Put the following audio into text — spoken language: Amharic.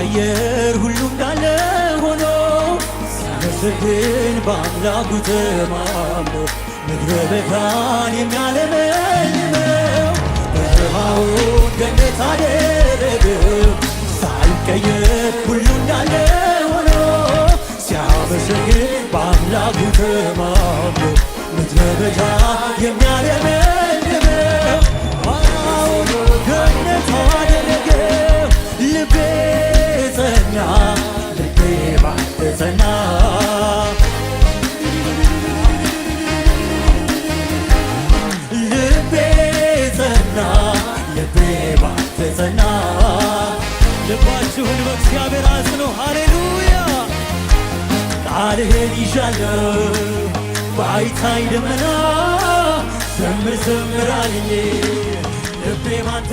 ሳይቀየር ሁሉ እንዳለ ሆኖ ሲያመሰግን በአምላኩ ተማምኖ ምድረ በዳን የሚያለመልመው በረሃውን ገነት አደረገው። ሳይቀየር ሁሉ እንዳለ ሆኖ ሲያመሰግን በአምላኩ ተማምኖ ምድረ በዳ የሚያለመልመው ገነት አደረገው። ልቤ ጸና፣ ልቤ ባንተ ጸና፣ ልቤ ጸና፣ ልቤ ባንተ ጸና። ልባችሁን በእግዚአብሔር አጽኑ። ሃሌሉያ። ቃልህን ይዣለሁ ባይታይ ደመና ዘምር ዘምር አለኝ ልቤ ባንተ